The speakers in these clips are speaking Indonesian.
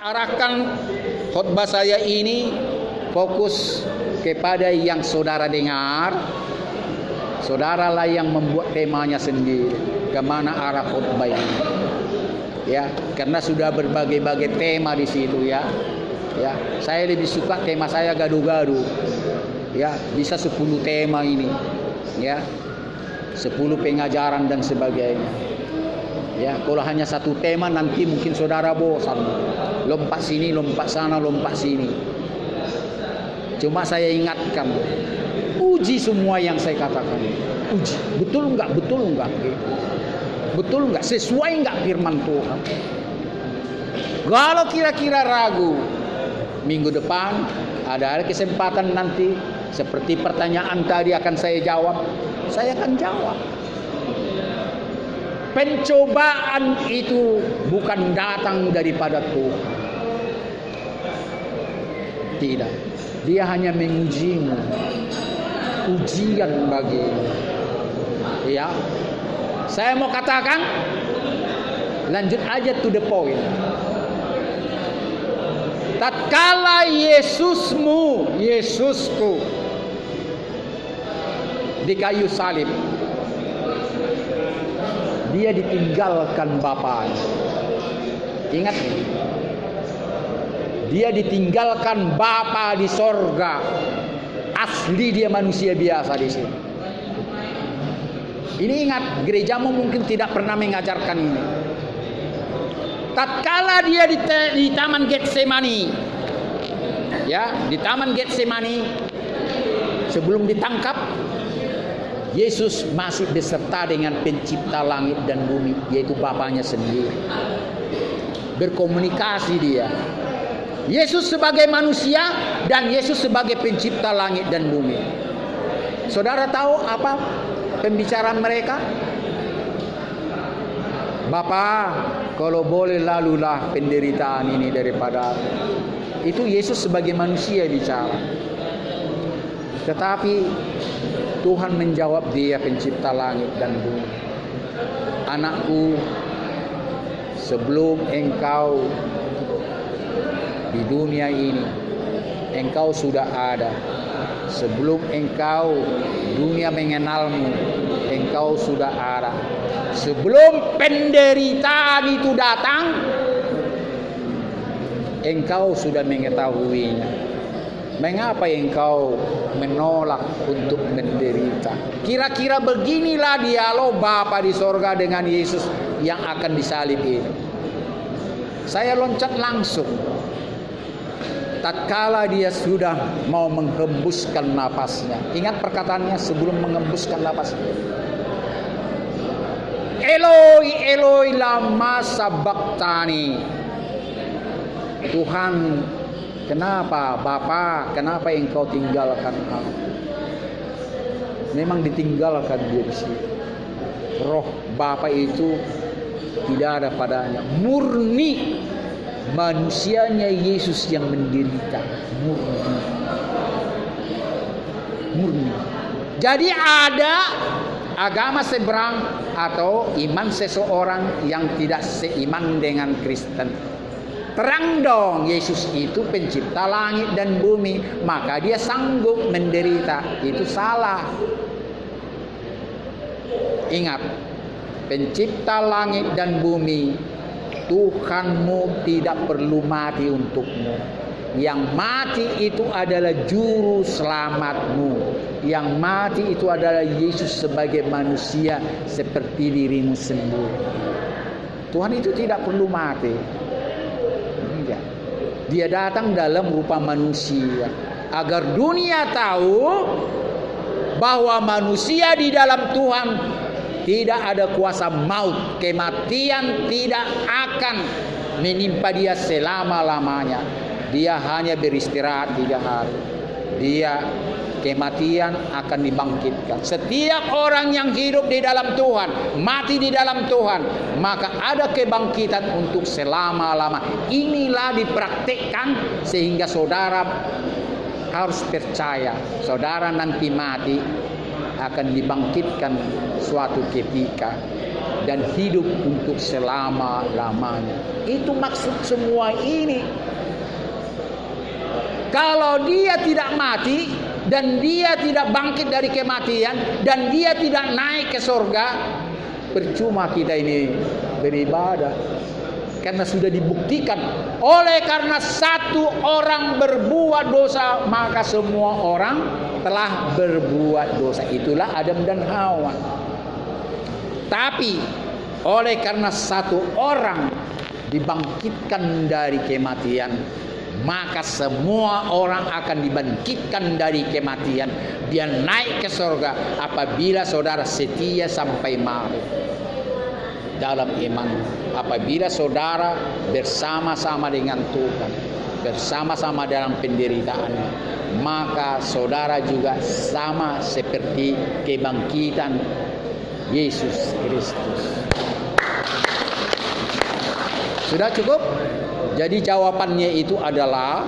arahkan khotbah saya ini fokus kepada yang saudara dengar. Saudaralah yang membuat temanya sendiri, kemana arah khotbah ini. Ya, karena sudah berbagai-bagai tema di situ ya. Ya, saya lebih suka tema saya gaduh-gaduh. Ya, bisa 10 tema ini. Ya. 10 pengajaran dan sebagainya. Ya, kalau hanya satu tema nanti mungkin saudara bosan. Lompat sini, lompat sana, lompat sini. Cuma saya ingatkan, uji semua yang saya katakan. Uji, betul enggak? Betul enggak? Betul enggak? Sesuai enggak firman Tuhan? Kalau kira-kira ragu, minggu depan ada kesempatan nanti seperti pertanyaan tadi akan saya jawab. Saya akan jawab. Pencobaan itu bukan datang daripada Tuhan. Tidak. Dia hanya mengujimu. Ujian bagimu. Ya. Saya mau katakan, lanjut aja to the point. Tatkala Yesusku di kayu salib, dia ditinggalkan Bapaknya. Ingat ini. Dia ditinggalkan Bapa di sorga. Asli dia manusia biasa di sini. Ini ingat, gerejamu mungkin tidak pernah mengajarkan ini. Tatkala dia di Taman Getsemani, ya, di Taman Getsemani, sebelum ditangkap, Yesus masih beserta dengan pencipta langit dan bumi, yaitu Bapaknya sendiri. Berkomunikasi dia. Yesus sebagai manusia dan Yesus sebagai pencipta langit dan bumi. Saudara tahu apa pembicaraan mereka? Bapa, kalau boleh lalulah penderitaan ini daripada. Itu Yesus sebagai manusia bicara. Tetapi Tuhan menjawab, dia pencipta langit dan bumi. Anakku, sebelum engkau di dunia ini, engkau sudah ada. Sebelum engkau dunia mengenalmu, engkau sudah ada. Sebelum penderitaan itu datang, engkau sudah mengetahuinya. Mengapa engkau menolak untuk menderita? Kira-kira beginilah dialog Bapa di sorga dengan Yesus yang akan disalib ini. Saya loncat langsung. Tatkala dia sudah mau menghembuskan napasnya. Ingat perkataannya sebelum menghembuskan napasnya. Eloi, Eloi, lama sabachthani. Tuhan, kenapa Bapa, kenapa engkau tinggalkan aku? Memang ditinggalkan dia di sini. Roh Bapa itu tidak ada padanya. Murni manusianya Yesus yang menderita. Murni. Jadi ada agama seberang atau iman seseorang yang tidak seiman dengan Kristen. Terang dong, Yesus itu pencipta langit dan bumi, maka dia sanggup menderita. Itu salah. Ingat, pencipta langit dan bumi, Tuhanmu tidak perlu mati untukmu. Yang mati itu adalah juru selamatmu. Yang mati itu adalah Yesus sebagai manusia seperti dirimu sendiri. Tuhan itu tidak perlu mati. Dia datang dalam rupa manusia agar dunia tahu bahwa manusia di dalam Tuhan tidak ada kuasa maut. Kematian tidak akan menimpa dia selama-lamanya. Dia hanya beristirahat 3 hari. Kematian akan dibangkitkan. Setiap orang yang hidup di dalam Tuhan, mati di dalam Tuhan, maka ada kebangkitan untuk selama-lama. Inilah dipraktikkan sehingga saudara harus percaya. Saudara nanti mati akan dibangkitkan suatu ketika. dan hidup untuk selama-lamanya. Itu maksud semua ini. Kalau dia tidak mati dan dia tidak bangkit dari kematian dan dia tidak naik ke surga, percuma kita ini beribadah. Karena sudah dibuktikan, oleh karena satu orang berbuat dosa, maka semua orang telah berbuat dosa. Itulah Adam dan Hawa. Tapi oleh karena satu orang dibangkitkan dari kematian, maka semua orang akan dibangkitkan dari kematian. Dia naik ke surga apabila saudara setia sampai mati dalam iman. Apabila saudara bersama-sama dengan Tuhan, bersama-sama dalam penderitaan, maka saudara juga sama seperti kebangkitan Yesus Kristus. Sudah cukup? Jadi jawabannya itu adalah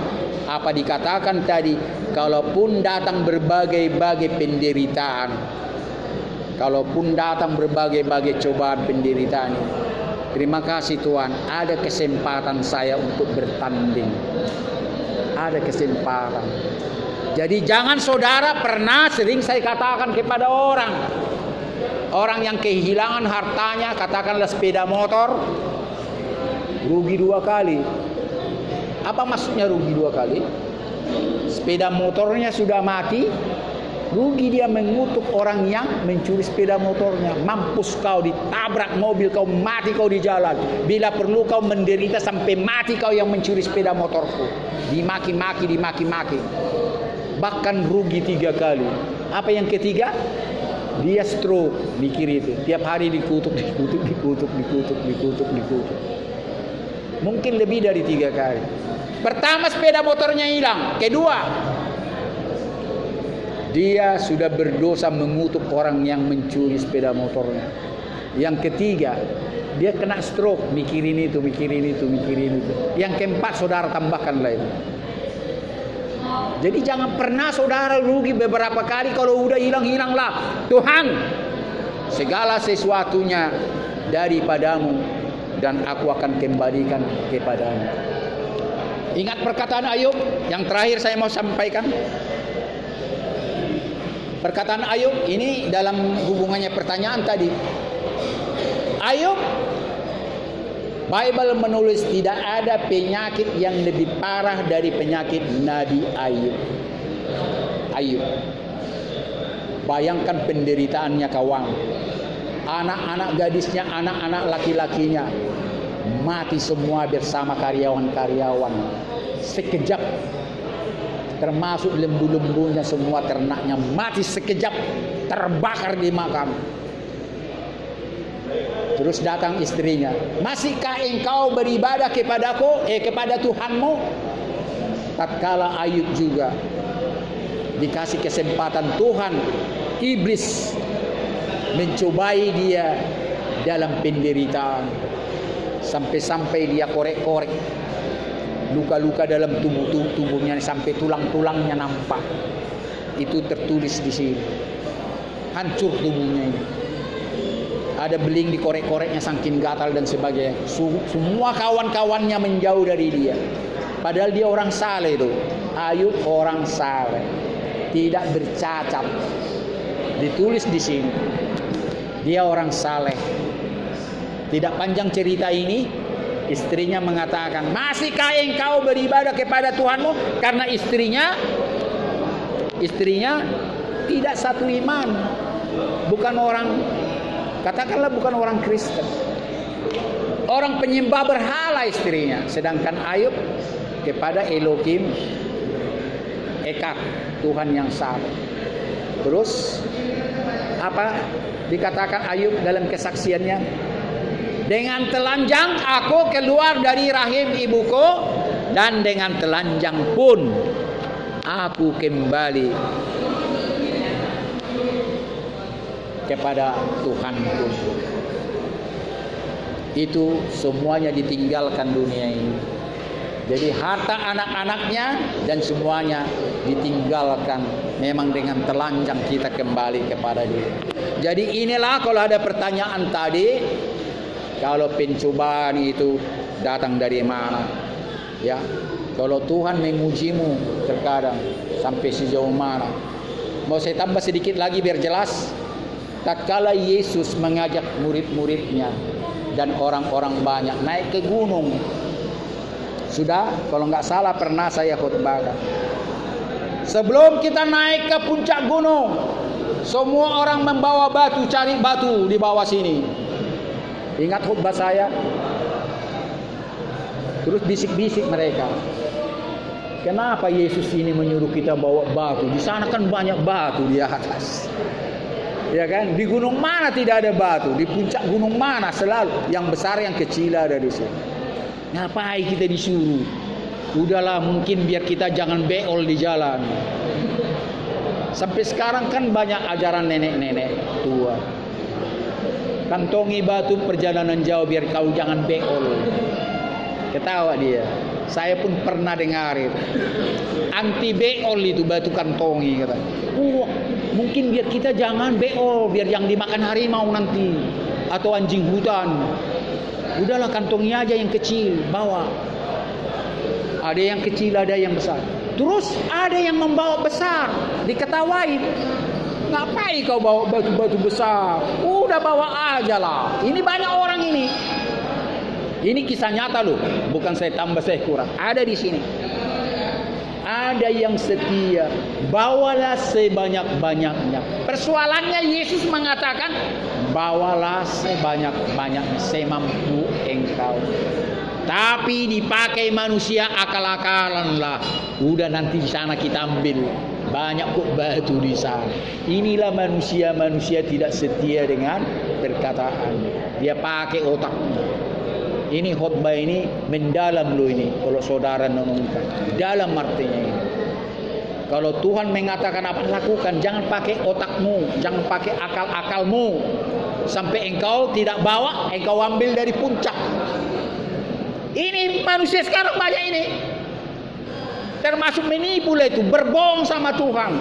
apa dikatakan tadi, kalaupun datang berbagai-bagai penderitaan, kalaupun datang berbagai-bagai cobaan penderitaan, terima kasih Tuhan, ada kesempatan saya untuk bertanding. Ada kesempatan. Jadi jangan saudara pernah, sering saya katakan kepada orang yang kehilangan hartanya, katakanlah sepeda motor, rugi 2 kali. Apa maksudnya rugi 2 kali? Sepeda motornya sudah mati, rugi dia mengutuk orang yang mencuri sepeda motornya. Mampus kau, ditabrak mobil kau, mati kau di jalan. Bila perlu kau menderita sampai mati kau yang mencuri sepeda motorku. Dimaki-maki. Bahkan rugi 3 kali. Apa yang ketiga? Dia stroke, mikir itu. Tiap hari dikutuk. Mungkin lebih dari 3 kali. Pertama, sepeda motornya hilang. Kedua, dia sudah berdosa mengutuk orang yang mencuri sepeda motornya. Yang ketiga, dia kena stroke, mikirin itu. Yang keempat, saudara tambahkan lain. Jadi jangan pernah saudara rugi beberapa kali. Kalau udah hilanglah. Tuhan, segala sesuatunya daripadamu dan aku akan kembalikan kepadamu. Ingat perkataan Ayub yang terakhir saya mau sampaikan. Perkataan Ayub ini dalam hubungannya pertanyaan tadi. Ayub, Bible menulis tidak ada penyakit yang lebih parah dari penyakit Nabi Ayub. Bayangkan penderitaannya kawan. Anak-anak gadisnya, anak-anak laki-lakinya mati semua bersama karyawan-karyawan. Sekejap. Termasuk lembu-lembunya, semua ternaknya mati sekejap, terbakar di makam. Terus datang istrinya, masihkah engkau beribadah kepada Tuhanmu? Tatkala Ayub juga dikasih kesempatan Tuhan, iblis mencobai dia dalam penderitaan, sampai-sampai dia korek-korek luka-luka dalam tubuhnya sampai tulang-tulangnya nampak. Itu tertulis di sini. Hancur tubuhnya ini. Ada beling dikorek-koreknya saking gatal dan sebagainya. Semua kawan-kawannya menjauh dari dia. Padahal dia orang saleh itu. Ayub orang saleh, tidak bercacat. Ditulis di sini. Dia orang saleh. Tidak panjang cerita ini, istrinya mengatakan, masihkah engkau beribadah kepada Tuhanmu? Karena istrinya tidak satu iman, bukan orang, katakanlah bukan orang Kristen, orang penyembah berhala istrinya. Sedangkan Ayub kepada Elohim Eka, Tuhan yang saleh. Terus apa dikatakan Ayub dalam kesaksiannya? Dengan telanjang aku keluar dari rahim ibuku, dan dengan telanjang pun aku kembali kepada Tuhanku. Itu semuanya ditinggalkan dunia ini. Jadi harta anak-anaknya dan semuanya ditinggalkan. Memang dengan telanjang kita kembali kepada Dia. Jadi inilah kalau ada pertanyaan tadi, kalau pencobaan itu datang dari mana? Ya, kalau Tuhan mengujimu terkadang sampai sejauh mana? Mau saya tambah sedikit lagi biar jelas. Tatkala Yesus mengajak murid-muridnya dan orang-orang banyak naik ke gunung. Sudah, kalau nggak salah pernah saya khotbahkan. Sebelum kita naik ke puncak gunung, semua orang membawa batu, cari batu di bawah sini. Ingat khotbah saya? Terus bisik-bisik mereka. Kenapa Yesus ini menyuruh kita bawa batu? Di sana kan banyak batu di atas. Ya kan? Di gunung mana tidak ada batu? Di puncak gunung mana selalu yang besar yang kecil ada di sini. Ngapain kita disuruh? Udahlah, mungkin biar kita jangan beol di jalan. Sampai sekarang kan banyak ajaran nenek-nenek tua. Kantongi batu perjalanan jauh biar kau jangan beol. Ketawa dia. Saya pun pernah dengar itu. Anti beol itu batu kantongi kata. Mungkin biar kita jangan beol, biar yang dimakan harimau nanti atau anjing hutan. Udahlah, kantongi aja yang kecil, bawa. Ada yang kecil, ada yang besar. Terus ada yang membawa besar, diketawain. Ngapain kau bawa batu-batu besar? Udah bawa aja lah. Ini banyak orang ini. Ini kisah nyata loh, bukan saya tambah saya kurang. Ada di sini. Ada yang setia, bawalah sebanyak-banyaknya. Persoalannya Yesus mengatakan, bawalah sebanyak-banyaknya semampu engkau. Tapi dipakai manusia akal-akalan lah. Udah nanti di sana kita ambil. Banyak kok batu di sana. Inilah manusia tidak setia dengan perkataan. Dia pakai otaknya. Ini khotbah ini mendalam loh ini. Kalau saudara nonton, dalam artinya ini. Kalau Tuhan mengatakan apa lakukan, jangan pakai otakmu, jangan pakai akal-akalmu. Sampai engkau tidak bawa, engkau ambil dari puncak. Ini manusia sekarang banyak ini. Termasuk menipu itu, berbohong sama Tuhan.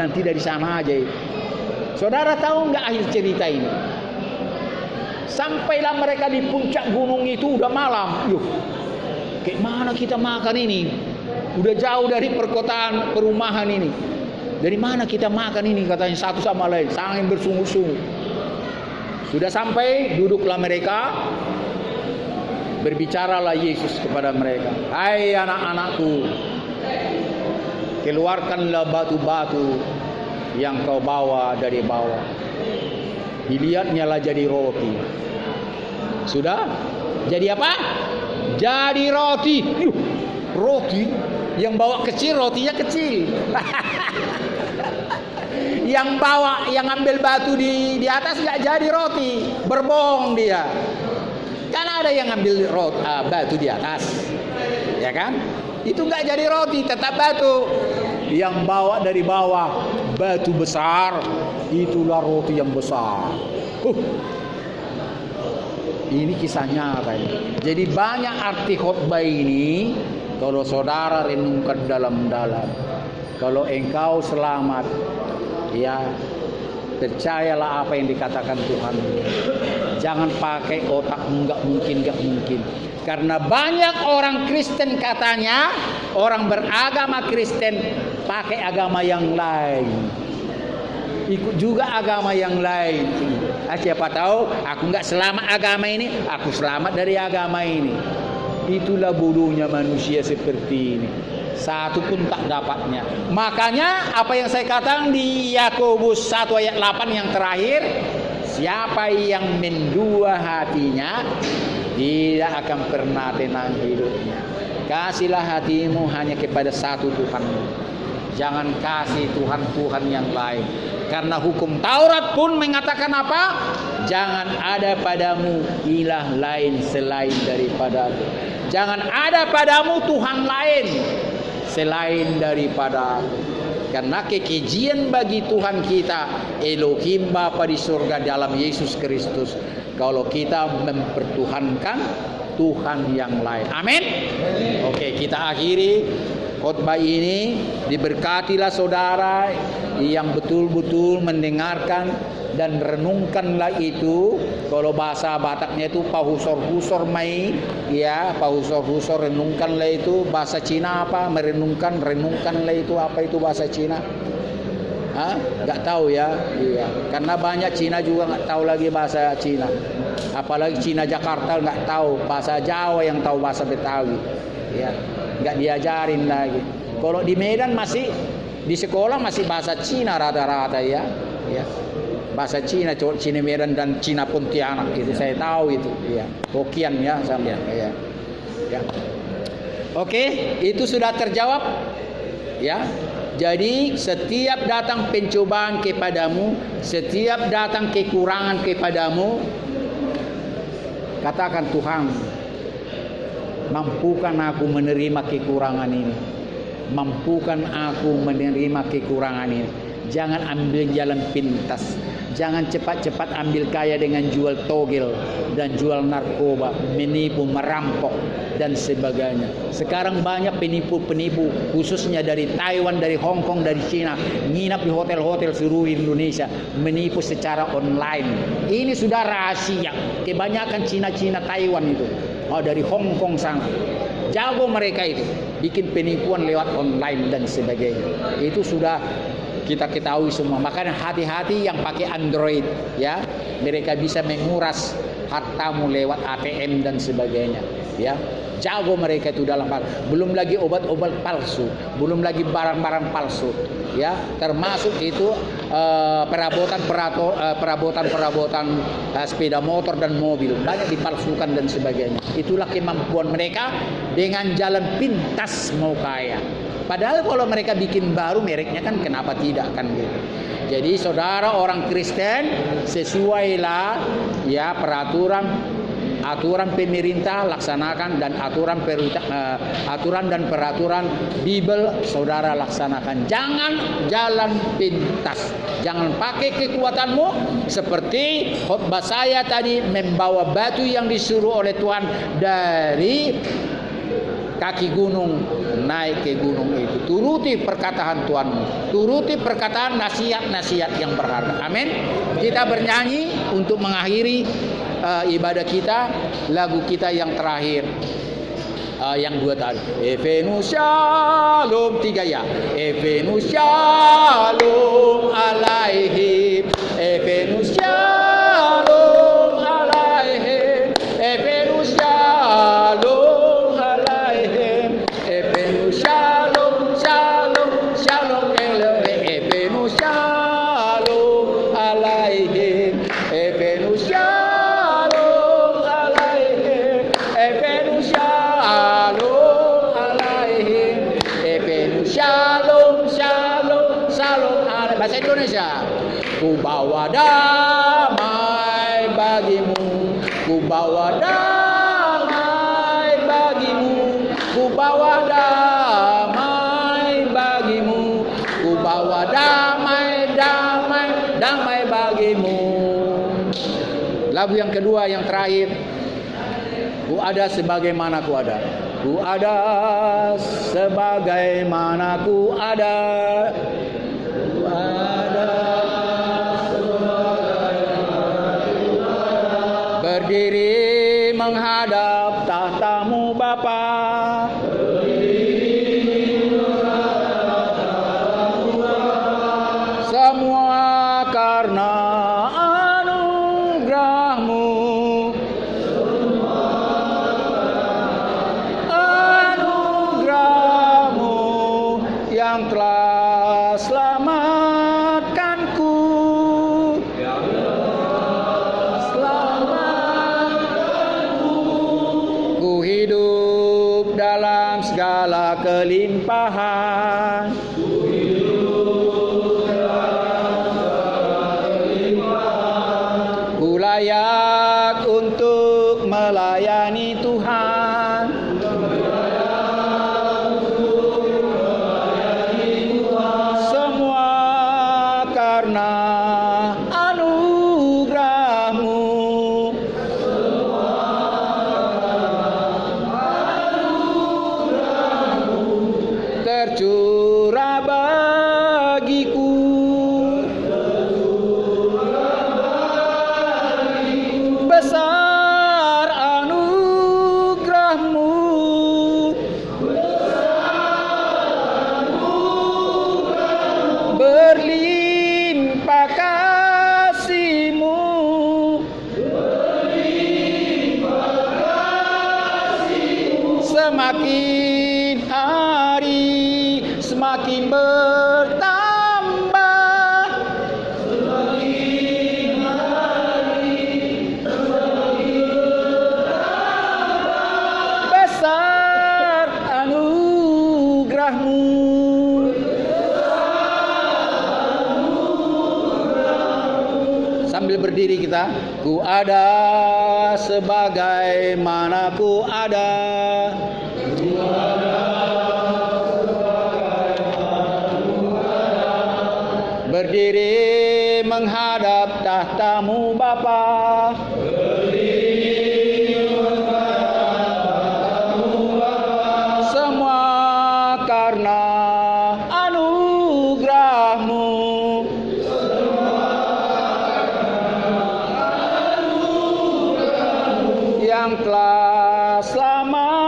Nanti dari sana aja itu. Saudara tahu nggak akhir cerita ini? Sampailah mereka di puncak gunung itu udah malam. Yuh, kayak mana kita makan ini? Udah jauh dari perkotaan, perumahan ini. Dari mana kita makan ini? Katanya satu sama lain, saling bersungguh-sungguh. Sudah sampai, duduklah mereka. Berbicaralah Yesus kepada mereka. Hai anak-anakku, keluarkanlah batu-batu yang kau bawa dari bawah. Dilihatnya lah jadi roti. Sudah? Jadi apa? Jadi roti. Roti yang bawa kecil, rotinya kecil. Yang bawa, yang ambil batu di atas nggak jadi roti. Berbohong dia. Kan ada yang ambil batu di atas, ya kan? Itu nggak jadi roti, tetap batu. Yang bawa dari bawah batu besar, itulah roti yang besar. Ini kisah nyata ini. Jadi banyak arti khotbah ini kalau saudara renungkan dalam-dalam. Kalau engkau selamat, ya percayalah apa yang dikatakan Tuhan. Jangan pakai otak, enggak mungkin. Karena banyak orang Kristen katanya, orang beragama Kristen pakai agama yang lain. Ikut juga agama yang lain. Siapa tahu aku enggak selamat agama ini, aku selamat dari agama ini. Itulah bodohnya manusia seperti ini. Satu pun tak dapatnya. Makanya apa yang saya katakan di Yakobus 1 ayat 8 yang terakhir, siapa yang mendua hatinya tidak akan pernah tenang hidupnya. Kasihlah hatimu hanya kepada satu Tuhanmu. Jangan kasih Tuhan-Tuhan yang lain. Karena hukum Taurat pun mengatakan apa? Jangan ada padamu ilah lain selain daripada aku. Jangan ada padamu Tuhan lain selain daripada aku. Karena kekejian bagi Tuhan kita Elohim Bapa di surga dalam Yesus Kristus. Kalau kita mempertuhankan Tuhan yang lain. Amin. Oke, kita akhiri khotbah ini. Diberkatilah saudara yang betul-betul mendengarkan dan renungkanlah itu. Kalau bahasa Bataknya itu pahusor-husor mai, ya, pahusor-husor, renungkanlah itu. Bahasa Cina apa? Renungkanlah itu apa itu bahasa Cina? Nggak tahu ya. Iya. Karena banyak Cina juga nggak tahu lagi bahasa Cina. Apalagi Cina Jakarta nggak tahu bahasa Jawa, yang tahu bahasa Betawi. Ya, nggak diajarin lagi. Kalau di Medan masih di sekolah masih bahasa Cina rata-rata ya. Ya. Bahasa Cina, Cina Medan dan Cina Pontianak itu saya tahu itu. Ya. Hokian ya sama. Ya. Ya. Oke, itu sudah terjawab. Ya. Jadi setiap datang pencobaan kepadamu, setiap datang kekurangan kepadamu, katakan, Tuhan, mampukan aku menerima kekurangan ini? Mampukan aku menerima kekurangan ini? Jangan ambil jalan pintas. Jangan cepat-cepat ambil kaya dengan jual togel dan jual narkoba, menipu, merampok dan sebagainya. Sekarang banyak penipu-penipu, khususnya dari Taiwan, dari Hong Kong, dari Cina, nginap di hotel-hotel seluruh Indonesia, menipu secara online. Ini sudah rahasia. Kebanyakan Cina-Cina Taiwan itu, dari Hong Kong sana. Jago mereka itu, bikin penipuan lewat online dan sebagainya. Itu sudah kita ketahui semua. Makanya hati-hati yang pakai Android, ya, mereka bisa menguras hartamu lewat ATM dan sebagainya, ya. Jago mereka itu dalam hal. Belum lagi obat-obat palsu, belum lagi barang-barang palsu, ya. Termasuk itu perabotan sepeda motor dan mobil banyak dipalsukan dan sebagainya. Itulah kemampuan mereka dengan jalan pintas mau kaya. Padahal kalau mereka bikin baru mereknya kan kenapa tidak kan gitu. Jadi saudara orang Kristen, sesuailah ya aturan pemerintah, laksanakan, dan aturan dan peraturan Bible saudara laksanakan. Jangan jalan pintas. Jangan pakai kekuatanmu seperti khotbah saya tadi, membawa batu yang disuruh oleh Tuhan dari kaki gunung naik ke gunung itu. Turuti perkataan Tuhanmu, turuti perkataan nasihat-nasihat yang berharga. Amin. Kita bernyanyi untuk mengakhiri ibadah kita, lagu kita yang terakhir, yang dua tadi. Evenus Shalom, tiga ya. Evenus Shalom alaihim, Evenus Shalom alaihim, Evenus Shalom alaihim, Evenus Shalom, Shalom, Shalom, Evenus Shalom alaihim, Evenus Shalom alaihim, Evenus Shalom alaihim, Evenus Shalom, Shalom, Shalom alaihim. Bahasa Indonesia. Ku bawa damai bagimu, ku bawa damai bagimu, ku bawa damai bagimu, ku bawa damai, damai, damai bagimu. Lagu yang kedua yang terakhir, ku ada sebagaimana ku ada, ku ada sebagaimana ku ada, ku ada berdiri menghadap tahtamu Bapa, semua karena anugerahmu, anugerahmu yang telah selamatkanku. Ku hidup dalam segala kelimpahan, ku layak untuk melayani Tuhan, semua karena anugerahmu, semakin hari semakin bertambah. Besar anugerah-Mu. Sambil berdiri kita, ku ada sebagaimana ku ada. Berdiri menghadap tahta-Mu Bapa. Semua karena anugerah-Mu. Yang telah selamatkanku.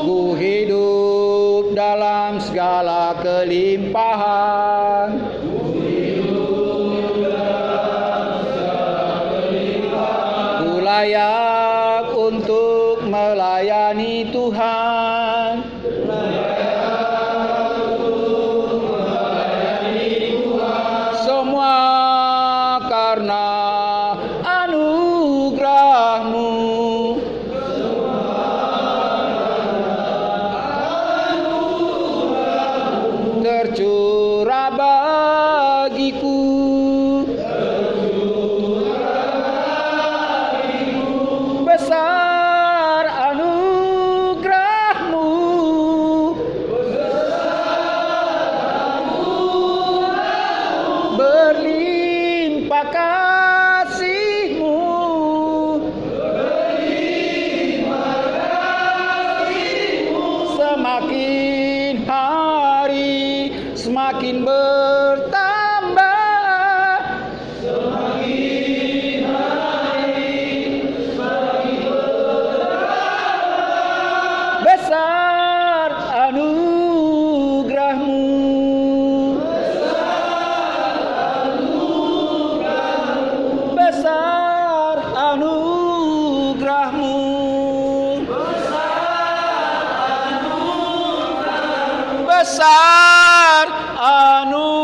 Ku hidup dalam segala kelimpahan. Ku layak untuk melayani Tuhan. Semua karena anugerah-Mu. Tercurah bagiku. Besar anugerah-Mu. Berlimpah kasih-Mu. Semakin hari semakin bertambah. Besar anugerah-Mu. Besar anugerah-Mu. Besar anugerah-Mu.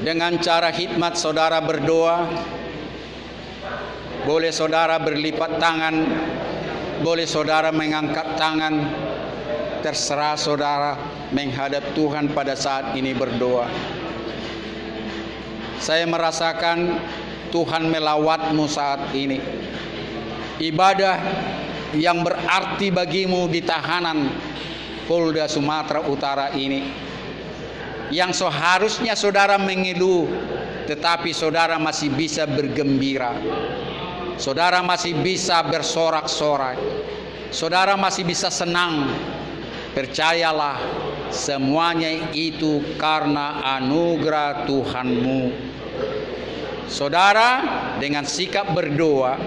Dengan cara hikmat saudara berdoa, boleh saudara berlipat tangan, boleh saudara mengangkat tangan, terserah saudara menghadap Tuhan pada saat ini berdoa. Saya merasakan Tuhan melawat-Mu saat ini. Ibadah yang berarti bagimu di tahanan Polda Sumatera Utara ini, yang seharusnya saudara mengeluh, tetapi saudara masih bisa bergembira. Saudara masih bisa bersorak-sorai. Saudara masih bisa senang. Percayalah, semuanya itu karena anugerah Tuhan-Mu. Saudara, dengan sikap berdoa,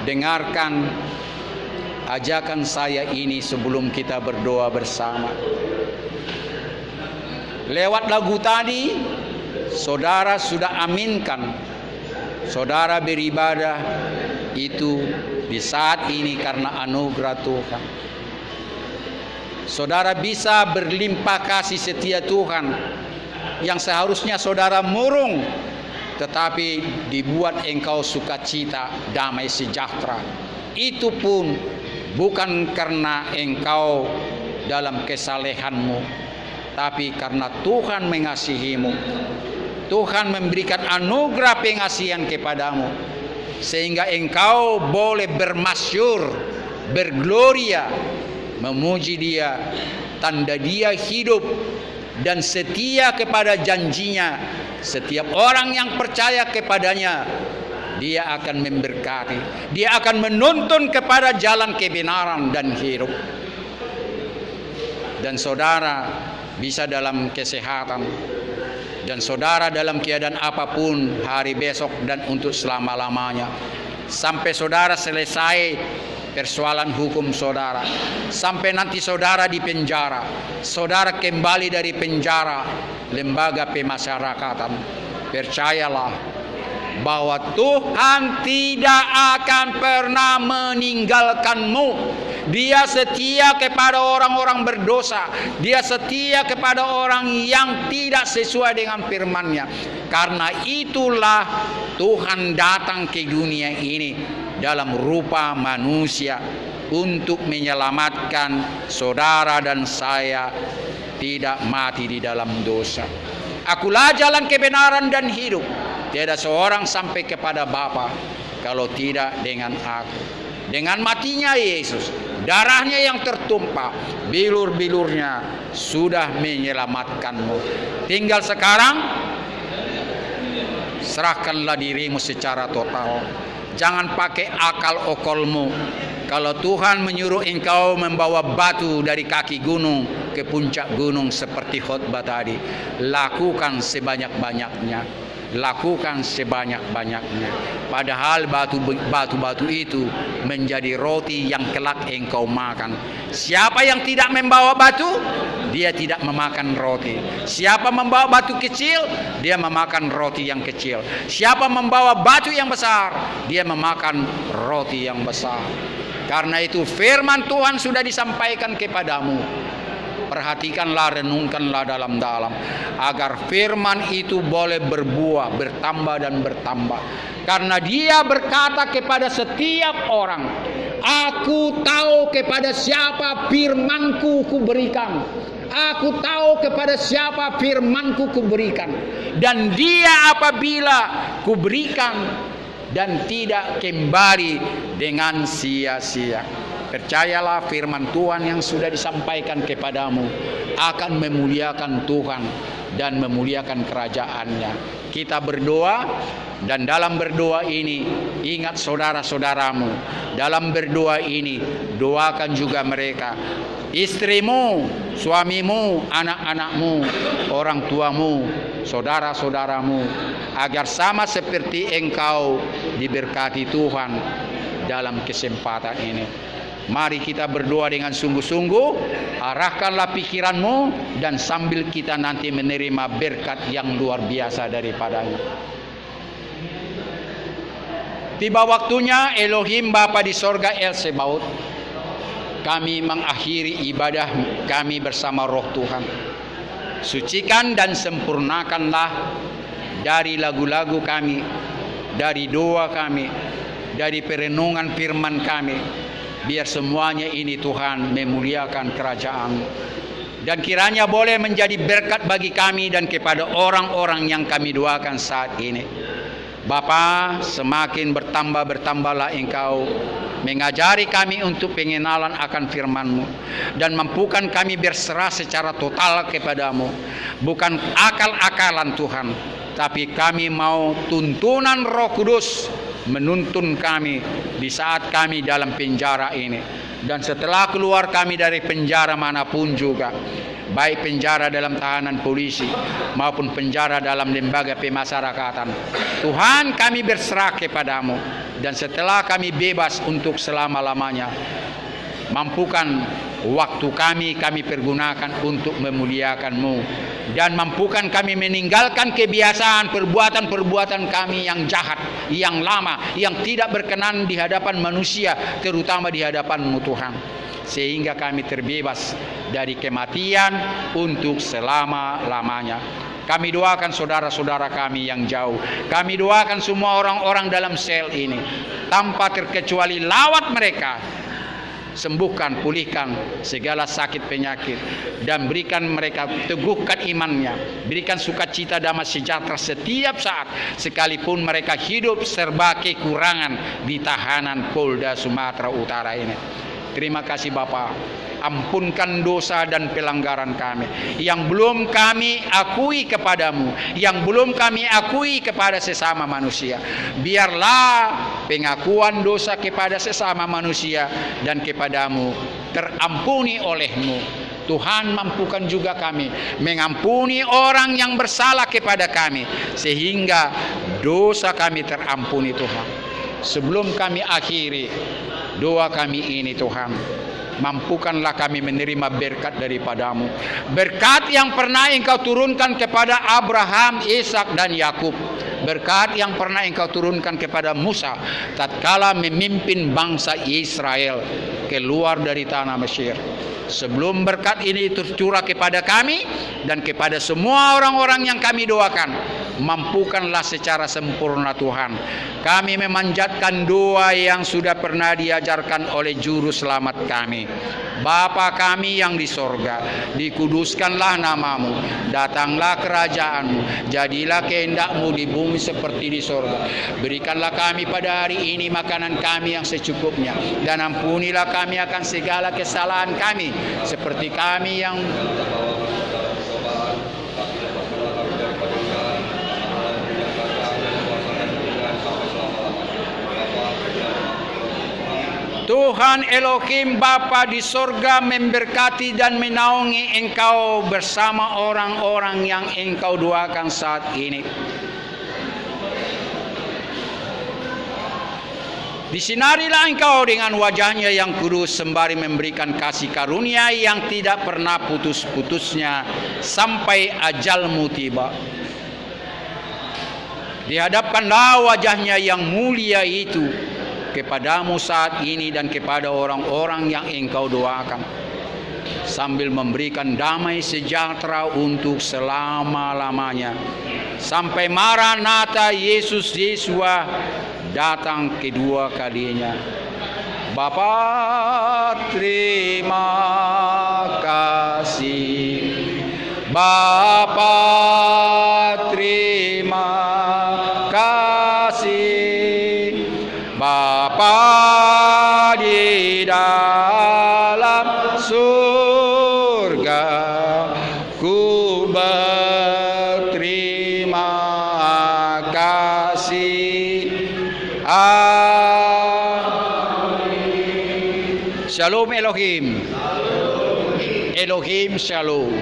dengarkan ajakan saya ini sebelum kita berdoa bersama. Lewat lagu tadi, saudara sudah aminkan. Saudara beribadah itu di saat ini karena anugerah Tuhan. Saudara bisa berlimpah kasih setia Tuhan yang seharusnya saudara murung, tetapi dibuat engkau sukacita, damai sejahtera. Itu pun bukan karena engkau dalam kesalehanmu, tapi karena Tuhan mengasihimu. Tuhan memberikan anugerah pengasihan kepadamu, sehingga engkau boleh bermasyur, bergloria, memuji Dia, tanda Dia hidup dan setia kepada janjinya. Setiap orang yang percaya kepadanya, Dia akan memberkati. Dia akan menuntun kepada jalan kebenaran dan hidup. Dan saudara bisa dalam kesehatan, dan saudara dalam keadaan apapun hari besok dan untuk selama-lamanya, sampai saudara selesai persoalan hukum saudara. Sampai nanti saudara di penjara, saudara kembali dari penjara, lembaga pemasyarakatan, percayalah bahwa Tuhan tidak akan pernah meninggalkanmu. Dia setia kepada orang-orang berdosa. Dia setia kepada orang yang tidak sesuai dengan firman-Nya. Karena itulah Tuhan datang ke dunia ini dalam rupa manusia untuk menyelamatkan saudara dan saya tidak mati di dalam dosa. Akulah jalan kebenaran dan hidup. Tiada seorang sampai kepada Bapa kalau tidak dengan aku. Dengan matinya Yesus, darahnya yang tertumpah, bilur-bilurnya sudah menyelamatkanmu. Tinggal sekarang serahkanlah dirimu secara total. Jangan pakai akal okolmu. Kalau Tuhan menyuruh engkau membawa batu dari kaki gunung ke puncak gunung seperti khotbah tadi, lakukan sebanyak-banyaknya. Lakukan sebanyak-banyaknya. Padahal batu-batu itu menjadi roti yang kelak engkau makan. Siapa yang tidak membawa batu, dia tidak memakan roti. Siapa membawa batu kecil, dia memakan roti yang kecil. Siapa membawa batu yang besar, dia memakan roti yang besar. Karena itu firman Tuhan sudah disampaikan kepadamu. Perhatikanlah, renungkanlah dalam-dalam, agar firman itu boleh berbuah, bertambah dan bertambah. Karena Dia berkata kepada setiap orang, aku tahu kepada siapa firman-Ku kuberikan. Aku tahu kepada siapa firman-Ku kuberikan. Dan dia apabila kuberikan dan tidak kembali dengan sia-sia. Percayalah, firman Tuhan yang sudah disampaikan kepadamu akan memuliakan Tuhan dan memuliakan kerajaan-Nya. Kita berdoa, dan dalam berdoa ini ingat saudara-saudaramu. Dalam berdoa ini doakan juga mereka, istrimu, suamimu, anak-anakmu, orang tuamu, saudara-saudaramu, agar sama seperti engkau diberkati Tuhan dalam kesempatan ini. Mari kita berdoa dengan sungguh-sungguh. Arahkanlah pikiranmu, dan sambil kita nanti menerima berkat yang luar biasa daripadanya. Tiba waktunya Elohim Bapa di sorga El Sebaot, kami mengakhiri ibadah kami bersama Roh Tuhan. Sucikan dan sempurnakanlah dari lagu-lagu kami, dari doa kami, dari perenungan firman kami. Biar semuanya ini Tuhan memuliakan kerajaan. Dan kiranya boleh menjadi berkat bagi kami dan kepada orang-orang yang kami doakan saat ini. Bapa, semakin bertambahlah Engkau mengajari kami untuk pengenalan akan firman-Mu, dan mampukan kami berserah secara total kepadamu. Bukan akal-akalan Tuhan, tapi kami mau tuntunan Roh Kudus menuntun kami di saat kami dalam penjara ini, dan setelah keluar kami dari penjara manapun juga, baik penjara dalam tahanan polisi maupun penjara dalam lembaga pemasyarakatan. Tuhan, kami berserah kepadamu, dan setelah kami bebas untuk selama-lamanya, mampukan waktu kami pergunakan untuk memuliakan-Mu, dan mampukan kami meninggalkan kebiasaan perbuatan-perbuatan kami yang jahat, yang lama, yang tidak berkenan di hadapan manusia, terutama di hadapan-Mu Tuhan, sehingga kami terbebas dari kematian untuk selama-lamanya. Kami doakan saudara-saudara kami yang jauh. Kami doakan semua orang-orang dalam sel ini, tanpa terkecuali lawat mereka. Sembuhkan, pulihkan segala sakit penyakit, dan berikan mereka, teguhkan imannya, berikan sukacita damai sejahtera setiap saat, sekalipun mereka hidup serba kekurangan di tahanan Polda Sumatera Utara ini. Terima kasih Bapa. Ampunkan dosa dan pelanggaran kami yang belum kami akui kepadamu, yang belum kami akui kepada sesama manusia. Biarlah pengakuan dosa kepada sesama manusia dan kepadamu terampuni oleh-Mu. Tuhan, mampukan juga kami mengampuni orang yang bersalah kepada kami, sehingga dosa kami terampuni Tuhan. Sebelum kami akhiri, doa kami ini Tuhan. Mampukanlah kami menerima berkat daripadamu. Berkat yang pernah Engkau turunkan kepada Abraham, Ishak dan Yakub. Berkat yang pernah Engkau turunkan kepada Musa tatkala memimpin bangsa Israel keluar dari tanah Mesir. Sebelum berkat ini tercurah kepada kami dan kepada semua orang-orang yang kami doakan, mampukanlah secara sempurna Tuhan. Kami memanjatkan doa yang sudah pernah diajarkan oleh juru selamat kami. Bapa kami yang di sorga, dikuduskanlah namamu, datanglah kerajaanmu, jadilah kehendak-mu di bumi seperti di sorga. Berikanlah kami pada hari ini makanan kami yang secukupnya, dan ampunilah kami akan segala kesalahan kami, seperti kami yang Tuhan Elohim Bapa di sorga memberkati dan menaungi Engkau bersama orang-orang yang Engkau doakan saat ini. Disinarilah Engkau dengan wajahnya yang kudus sembari memberikan kasih karunia yang tidak pernah putus-putusnya sampai ajalmu tiba. Dihadapkanlah wajahnya yang mulia itu kepadamu saat ini dan kepada orang-orang yang Engkau doakan, sambil memberikan damai sejahtera untuk selama-lamanya, sampai Maranatha Yesus Yesua datang kedua kalinya. Bapa terima kasih, Bapa terima kasih, Bapa di dalam surga, ku berterima kasih. Shalom Elohim. Elohim Shalom.